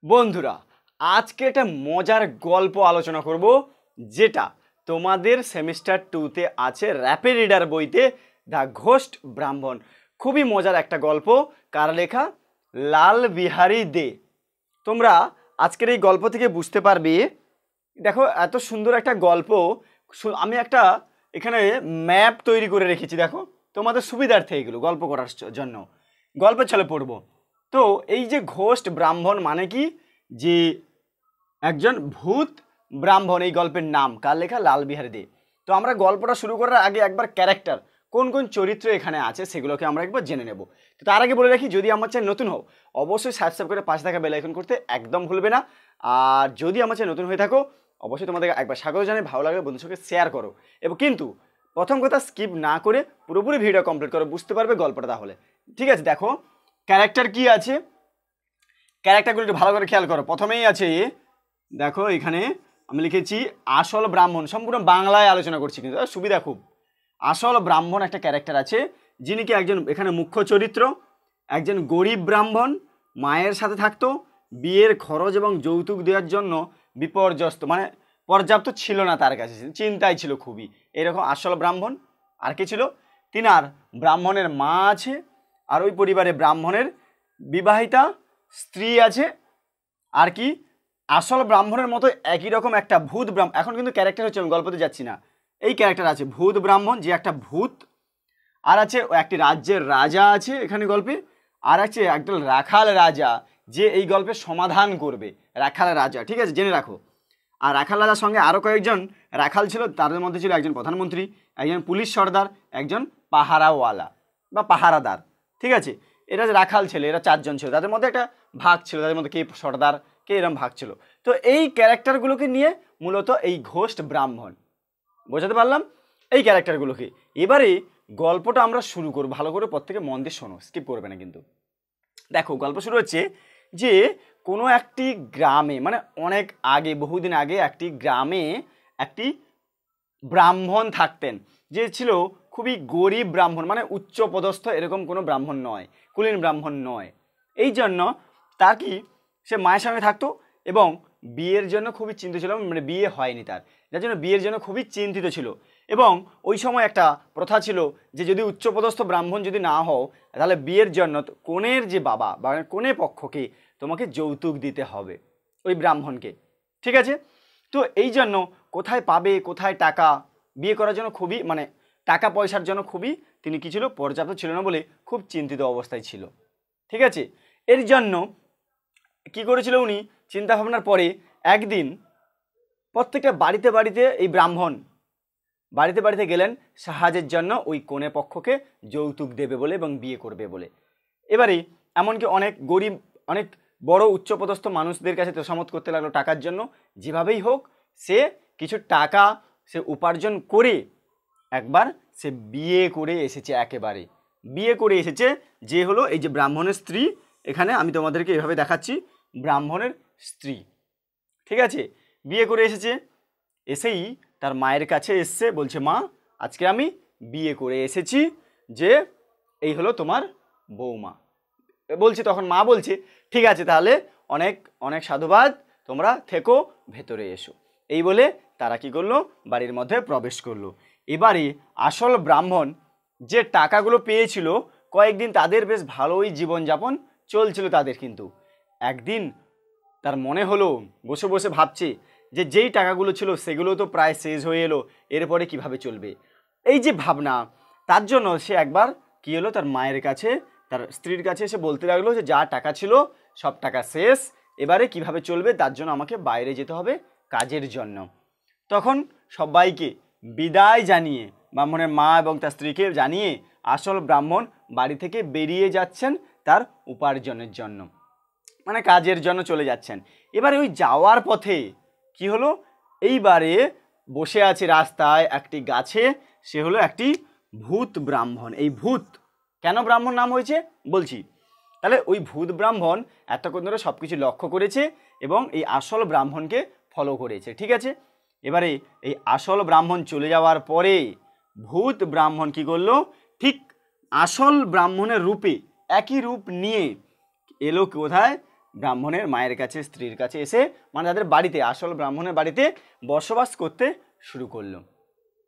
বন্ধুরা, আজকে একটা মজার গল্প আলোচনা করব, যেটা তোমাদের সেমিস্টার 2-তে আছে র্যাপিড রিডার বইতে, দ্য ঘোস্ট ব্রাহ্মণ। খুবই মজার একটা গল্প। কার লেখা? লাল বিহারী দে। তোমরা আজকের এই গল্প থেকে বুঝতে পারবে। দেখো, এত সুন্দর একটা গল্প। আমি একটা এখানে ম্যাপ তৈরি করে রেখেছি, দেখো তোমাদের সুবিধার্থে এগুলো গল্প করার জন্য গল্পের ছলে পড়বো। তো এই যে ঘোস্ট ব্রাহ্মণ মানে কি, যে একজন ভূত ব্রাহ্মণ, এই গল্পের নাম। কার লেখা? লাল বিহারী দে। তো আমরা গল্পটা শুরু করার আগে একবার ক্যারেক্টার, কোন কোন চরিত্র এখানে আছে সেগুলোকে আমরা একবার জেনে নেব। তো তার আগে বলে রাখি, যদি আমার চ্যানেল নতুন হও অবশ্যই সাবস্ক্রাইব করে পাশে থাকা বেল আইকন করতে একদম ভুলবে না। আর যদি আমার চ্যানেল নতুন হয়ে থাকো অবশ্যই তোমাদের একবার স্বাগত জানাই, ভালো লাগবে বন্ধুর সঙ্গে শেয়ার করো। এবং কিন্তু প্রথম কথা, স্কিপ না করে পুরোপুরি ভিডিও কমপ্লিট করো, বুঝতে পারবে গল্পটা তাহলে। ঠিক আছে, দেখো ক্যারেক্টার কি আছে, ক্যারেক্টারগুলো একটু ভালো করে খেয়াল করো। প্রথমেই আছে, দেখো এখানে আমি লিখেছি আসল ব্রাহ্মণ, সম্পূর্ণ বাংলায় আলোচনা করছি কিন্তু সুবিধা খুব। আসল ব্রাহ্মণ একটা ক্যারেক্টার আছে, যিনি কি একজন এখানে মুখ্য চরিত্র। একজন গরিব ব্রাহ্মণ, মায়ের সাথে থাকতো, বিয়ের খরচ এবং যৌতুক দেওয়ার জন্য বিপর্যস্ত, মানে পর্যাপ্ত ছিল না তার কাছে, চিন্তায় ছিল খুবই, এরকম আসল ব্রাহ্মণ। আর কি ছিল? তিনার ব্রাহ্মণের মা আছে, আর ওই পরিবারে ব্রাহ্মণের বিবাহিতা স্ত্রী আছে। আর কি, আসল ব্রাহ্মণের মতো একই রকম একটা ভূত ব্রাহ্মণ। এখন কিন্তু ক্যারেক্টার হচ্ছে, আমি গল্পতে যাচ্ছি না, এই ক্যারেক্টার আছে ভূত ব্রাহ্মণ, যে একটা ভূত। আর আছে একটি রাজ্যের রাজা আছে এখানে গল্পে। আর আছে একদল রাখাল রাজা, যে এই গল্পের সমাধান করবে, রাখাল রাজা। ঠিক আছে, জেনে রাখো। আর রাখাল রাজার সঙ্গে আরও কয়েকজন রাখাল ছিল, তাদের মধ্যে ছিল একজন প্রধানমন্ত্রী, একজন পুলিশ সর্দার, একজন পাহারাওয়ালা বা পাহারাদার। ঠিক আছে, এরা যে রাখাল ছেলে, এরা চারজন ছিল, তাদের মধ্যে একটা ভাগ ছিল, তাদের মধ্যে কে সর্দার কে এরকম ভাগ ছিল। তো এই ক্যারেক্টারগুলোকে নিয়ে মূলত এই ঘোস্ট ব্রাহ্মণ, বোঝাতে পারলাম এই ক্যারেক্টারগুলোকে। এবারে গল্পটা আমরা শুরু করব, ভালো করে প্রত্যেকে মন দিয়ে শোনো, স্কিপ করবে না কিন্তু। দেখো গল্প শুরু হচ্ছে যে কোনো একটি গ্রামে, মানে অনেক আগে, বহুদিন আগে একটি গ্রামে একটি ব্রাহ্মণ থাকতেন, যে ছিল খুবই গরিব ব্রাহ্মণ, মানে উচ্চ পদস্থ এরকম কোনো ব্রাহ্মণ নয়, কুলীন ব্রাহ্মণ নয়। এই জন্য তার কি, সে মায়ের সঙ্গে থাকতো এবং বিয়ের জন্য খুবই চিন্তিত ছিল, মানে বিয়ে হয়নি তার, যার জন্য বিয়ের জন্য খুবই চিন্তিত ছিল। এবং ওই সময় একটা প্রথা ছিল যে যদি উচ্চপদস্থ ব্রাহ্মণ যদি না হও, তাহলে বিয়ের জন্য কনের যে বাবা বা কনে পক্ষকে তোমাকে যৌতুক দিতে হবে ওই ব্রাহ্মণকে। ঠিক আছে, তো এই জন্য কোথায় পাবে, কোথায় টাকা, বিয়ে করার জন্য খুবই, মানে টাকা পয়সার জন্য খুবই তিনি কি ছিল, পর্যাপ্ত ছিল না বলে খুব চিন্তিত অবস্থায় ছিল। ঠিক আছে, এর জন্য কি করেছিল উনি, চিন্তা ভাবনার পরে একদিন প্রত্যেকটা বাড়িতে বাড়িতে এই ব্রাহ্মণ বাড়িতে বাড়িতে গেলেন সাহায্যের জন্য, ওই কনে পক্ষকে যৌতুক দেবে বলে এবং বিয়ে করবে বলে। এবারে এমনকি অনেক গরিব, অনেক বড় উচ্চপদস্থ মানুষদের কাছে তোষামত করতে লাগলো টাকার জন্য। যেভাবেই হোক সে কিছু টাকা সে উপার্জন করে একবার সে বিয়ে করে এসেছে, একেবারে বিয়ে করে এসেছে, যে হলো এই যে ব্রাহ্মণের স্ত্রী। এখানে আমি তোমাদেরকে এভাবে দেখাচ্ছি, ব্রাহ্মণের স্ত্রী। ঠিক আছে, বিয়ে করে এসেছে, এসেই তার মায়ের কাছে এসছে, বলছে মা আজকে আমি বিয়ে করে এসেছি, যে এই হলো তোমার বৌমা। বলছে, তখন মা বলছে ঠিক আছে তাহলে অনেক অনেক সাধুবাদ, তোমরা থেকো, ভেতরে এসো। এই বলে তারা কি করলো, বাড়ির মধ্যে প্রবেশ করলো। এবারে আসল ব্রাহ্মণ যে টাকাগুলো পেয়েছিল, কয়েকদিন তাদের বেশ ভালোই জীবনযাপন চলছিল তাদের। কিন্তু একদিন তার মনে হলো, বসে বসে ভাবছে যে যেই টাকাগুলো ছিল সেগুলো তো প্রায় শেষ হয়ে এলো, এরপরে কিভাবে চলবে, এই যে ভাবনা, তার জন্য সে একবার কি হলো, তার মায়ের কাছে, তার স্ত্রীর কাছে এসে বলতে লাগলো যে যা টাকা ছিল সব টাকা শেষ, এবারে কিভাবে চলবে, তার জন্য আমাকে বাইরে যেতে হবে কাজের জন্য। তখন সবাইকে বিদায় জানিয়ে, ব্রাহ্মণের মা এবং তার স্ত্রীকে জানিয়ে আসল ব্রাহ্মণ বাড়ি থেকে বেরিয়ে যাচ্ছেন তার উপার্জনের জন্য, মানে কাজের জন্য চলে যাচ্ছেন। এবারে ওই যাওয়ার পথে কি হলো, এইবারে বসে আছে রাস্তায় একটি গাছে, সে হলো একটি ভূত ব্রাহ্মণ। এই ভূত কেন ব্রাহ্মণ নাম হয়েছে বলছি। তাহলে ওই ভূত ব্রাহ্মণ এতক্ষণ ধরে সব কিছু লক্ষ্য করেছে এবং এই আসল ব্রাহ্মণকে ফলো করেছে। ঠিক আছে, এবারে এই আসল ব্রাহ্মণ চলে যাওয়ার পরে ভূত ব্রাহ্মণ কি করলো, ঠিক আসল ব্রাহ্মণের রূপে একই রূপ নিয়ে এলো কোথায়, ব্রাহ্মণের মায়ের কাছে, স্ত্রীর কাছে এসে মানে তাদের বাড়িতে, আসল ব্রাহ্মণের বাড়িতে বসবাস করতে শুরু করলো।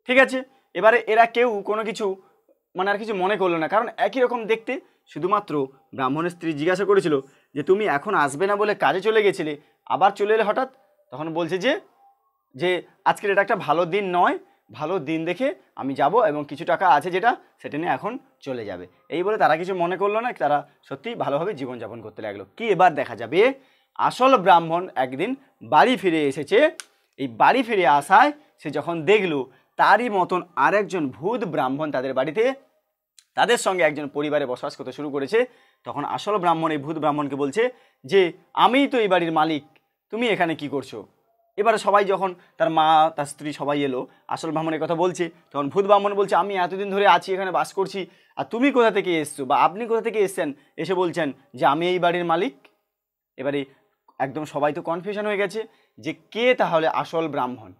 ঠিক আছে, এবারে এরা কেউ কোনো কিছু মানে আর কিছু মনে করলো না, কারণ একই রকম দেখতে। শুধুমাত্র ব্রাহ্মণের স্ত্রী জিজ্ঞাসা করেছিল যে তুমি এখন আসবে না বলে কাজে চলে গেছিলে, আবার চলে এলে হঠাৎ। তখন বলছে যে যে আজকের এটা একটা ভালো দিন নয়, ভালো দিন দেখে আমি যাব এবং কিছু টাকা আছে যেটা সেটা নিয়ে এখন চলে যাবে। এই বলে তারা কিছু মনে করলো না, তারা সত্যি ভালোভাবে জীবনযাপন করতে লাগলো। কি এবার দেখা যাবে আসল ব্রাহ্মণ একদিন বাড়ি ফিরে এসেছে। এই বাড়ি ফিরে আসায় সে যখন দেখলো তারই মতন আরেকজন ভূত ব্রাহ্মণ তাদের বাড়িতে তাদের সঙ্গে একজন পরিবারে বসবাস করতে শুরু করেছে, তখন আসল ব্রাহ্মণ এই ভূত ব্রাহ্মণকে বলছে যে আমিই তো এই বাড়ির মালিক, তুমি এখানে কি করছো। এবারে সবাই যখন তার মা তার স্ত্রী সবাই এলো, আসল ব্রাহ্মণের কথা বলছে, তখন ভূত ব্রাহ্মণ বলছে আমি এতদিন ধরে আছি এখানে বাস করছি, আর তুমি কোথা থেকে এসছো বা আপনি কোথা থেকে এসছেন এসে বলছেন যে আমি এই বাড়ির মালিক। এবারে একদম সবাই তো কনফিউশন হয়ে গেছে যে কে তাহলে আসল ব্রাহ্মণ।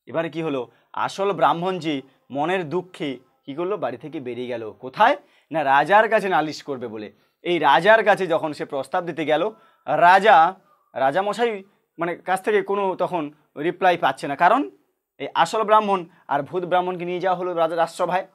এবারে কি হলো, আসল ব্রাহ্মণ যে মনের দুঃখে কি করলো, বাড়ি থেকে বেরিয়ে গেল। কোথায় না, রাজার কাছে নালিশ করবে বলে। এই রাজার কাছে যখন সে প্রস্তাব দিতে গেল, রাজামশাই মানে কাছ থেকে কোনো তখন রিপ্লাই পাচ্ছে না, কারণ এই আসল ব্রাহ্মণ আর ভূত ব্রাহ্মণকে নিয়ে যাওয়া হলো রাজসভায়।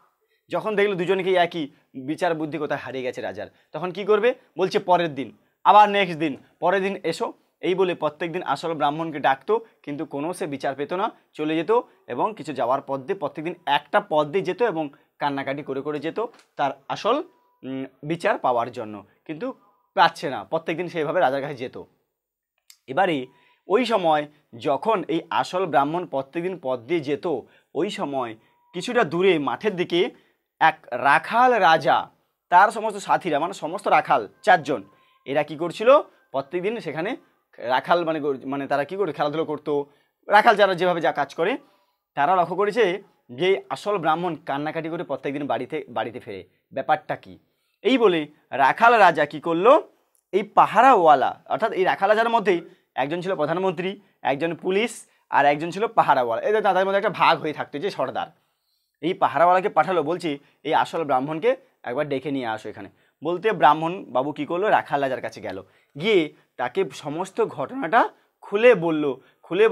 যখন দেখলো দুজনকেই একই বিচার বুদ্ধি কোথায় হারিয়ে গেছে রাজার, তখন কি করবে বলছে পরের দিন, আবার নেক্সট দিন, পরের দিন এসো, এই বলে প্রত্যেক দিন আসল ব্রাহ্মণকে ডাকতো, কিন্তু কোনো সে বিচার পেত না, চলে যেত এবং কিছু যাওয়ার পথ দিয়ে প্রত্যেক দিন একটা পথ দিয়ে যেত এবং কান্নাকাটি করে করে যেত তার আসল বিচার পাওয়ার জন্য, কিন্তু পাচ্ছে না, প্রত্যেক দিন সেইভাবে রাজার কাছে যেত। এবারে ওই সময় যখন এই আসল ব্রাহ্মণ প্রত্যেকদিন পথ দিয়ে যেত, ওই সময় কিছুটা দূরে মাঠের দিকে এক রাখাল রাজা তার সমস্ত সাথীরা মানে সমস্ত রাখাল 4 জন, এরা কি করছিল প্রত্যেকদিন সেখানে রাখাল মানে তারা কি করে খেলাধুলো করতো, রাখাল যারা যেভাবে যা কাজ করে, তারা লক্ষ্য করেছে যে আসল ব্রাহ্মণ কান্নাকাটি করে প্রত্যেকদিন বাড়িতে ফেরে, ব্যাপারটা কি। এই বলে রাখাল রাজা কি করলো, এই পাহারাওয়ালা অর্থাৎ এই রাখাল রাজার মধ্যেই একজন ছিল প্রধানমন্ত্রী, একজন পুলিশ আর একজন ছিল পাহারাওয়ালা, এদের তাদের মধ্যে একটা ভাগ হয়ে থাকতো যে সর্দার। এই পাহারাওয়ালাকে পাঠালো, বলছি এই আসল ব্রাহ্মণকে একবার ডেকে নিয়ে আসো এখানে। বলতে ব্রাহ্মণ বাবু কি করলো, রাখাল রাজার কাছে গেল, গিয়ে তাকে সমস্ত ঘটনাটা খুলে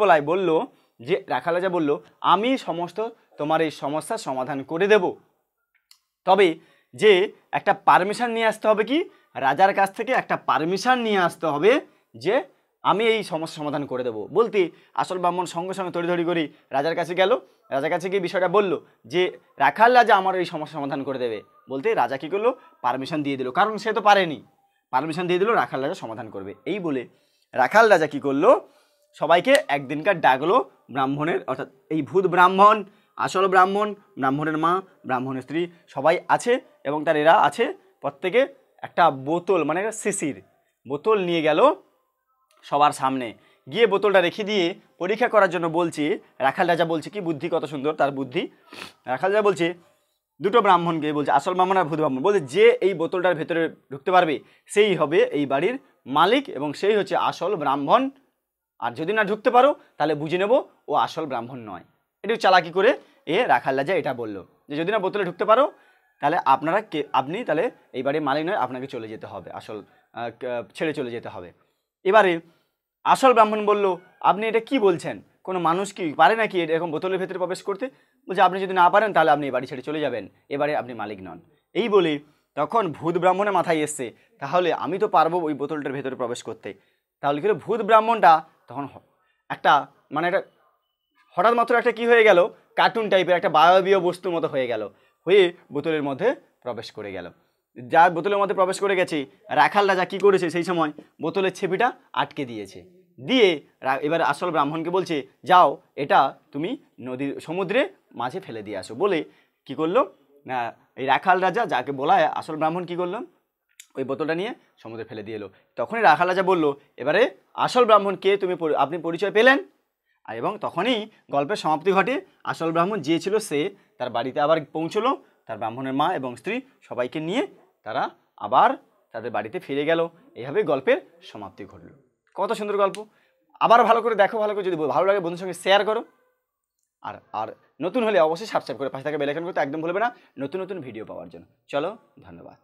বলায় বলল যে রাখাল রাজা বলল আমি সমস্ত তোমার এই সমস্যার সমাধান করে দেব, তবে যে একটা পারমিশন নিয়ে আসতে হবে, কি রাজার কাছ থেকে একটা পারমিশন নিয়ে আসতে হবে যে আমি এই সমস্যা সমাধান করে দেবো। বলতে আসল ব্রাহ্মণ সঙ্গে সঙ্গে তড়িঘড়ি করে রাজার কাছে গেল, রাজার কাছে গিয়ে বিষয়টা বলল যে রাখাল রাজা আমার এই সমস্যা সমাধান করে দেবে। বলতে রাজা কী করলো, পারমিশন দিয়ে দিল, কারণ সে তো পারেনি, পারমিশন দিয়ে দিল রাখাল রাজা সমাধান করবে। এই বলে রাখাল রাজা কি করলো, সবাইকে একদিনকার ডাকলো ব্রাহ্মণের অর্থাৎ এই ভূত ব্রাহ্মণ, আসল ব্রাহ্মণ, ব্রাহ্মণের মা, ব্রাহ্মণের স্ত্রী সবাই আছে এবং তার এরা আছে, প্রত্যেকে একটা বোতল মানে শিশির বোতল নিয়ে গেল সবার সামনে, গিয়ে বোতলটা রেখে দিয়ে পরীক্ষা করার জন্য বলছে, রাখাল রাজা বলছে কি বুদ্ধি কত সুন্দর তার বুদ্ধি, রাখাল রাজা বলছে দুটো ব্রাহ্মণকে বলছে, আসল ব্রাহ্মণ আর ভূত ব্রাহ্মণ, বলছে যে এই বোতলটার ভেতরে ঢুকতে পারবে সেই হবে এই বাড়ির মালিক এবং সেই হচ্ছে আসল ব্রাহ্মণ, আর যদি না ঢুকতে পারো তাহলে বুঝে নেব ও আসল ব্রাহ্মণ নয়। একটু চালাকি করে রাখাল রাজা এটা বললো যে যদি না বোতলে ঢুকতে পারো তাহলে আপনি তাহলে এই বাড়ির মালিক নয়, আপনাকে চলে যেতে হবে, আসল ছেড়ে চলে যেতে হবে। এবারে আসল ব্রাহ্মণ বলল আপনি এটা কি বলছেন, কোনো মানুষ কি পারে নাকি এরকম বোতলের ভেতরে প্রবেশ করতে। বলছে আপনি যদি না পারেন তাহলে আপনি এই বাড়ি ছেড়ে চলে যাবেন, এবারে আপনি মালিক নন। এই বলে তখন ভূত ব্রাহ্মণের মাথায় এসছে তাহলে আমি তো পারবো ওই বোতলটার ভেতরে প্রবেশ করতে, তাহলে কিন্তু ভূত ব্রাহ্মণটা তখন একটা মানে একটা হঠাৎ মাত্র একটা কি হয়ে গেল, কার্টুন টাইপের একটা বায়বীয় বস্তুর মতো হয়ে গেল, হয়ে বোতলের মধ্যে প্রবেশ করে গেল। যা বোতলের মধ্যে প্রবেশ করে গেছে, রাখাল রাজা কী করেছে সেই সময় বোতলের ছেপিটা আটকে দিয়েছে, দিয়ে এবার আসল ব্রাহ্মণকে বলছে যাও এটা তুমি সমুদ্রে মাঝে ফেলে দিয়ে আসো। বলে কি করলো না এই রাখাল রাজা যাকে বলায় আসল ব্রাহ্মণ কি করলো, ওই বোতলটা নিয়ে সমুদ্রে ফেলে দিয়ে এলো। তখনই রাখাল রাজা বলল এবারে আসল ব্রাহ্মণ কে আপনি পরিচয় পেলেন, এবং তখনই গল্পের সমাপ্তি ঘটে। আসল ব্রাহ্মণ যে ছিল সে তার বাড়িতে আবার পৌঁছলো, তার ব্রাহ্মণের মা এবং স্ত্রী সবাইকে নিয়ে তারা আবার তাদের বাড়িতে ফিরে গেল। এইভাবে গল্পের সমাপ্তি ঘটল। কত সুন্দর গল্প, আবার ভালো করে দেখো, ভালো করে যদি ভালো লাগে বন্ধুর সঙ্গে শেয়ার করো, আর নতুন হলে অবশ্যই সাবস্ক্রাইব করে পাশে থাকা বেল আইকন করতে একদম ভুলবে না নতুন নতুন ভিডিও পাওয়ার জন্য। চলো, ধন্যবাদ।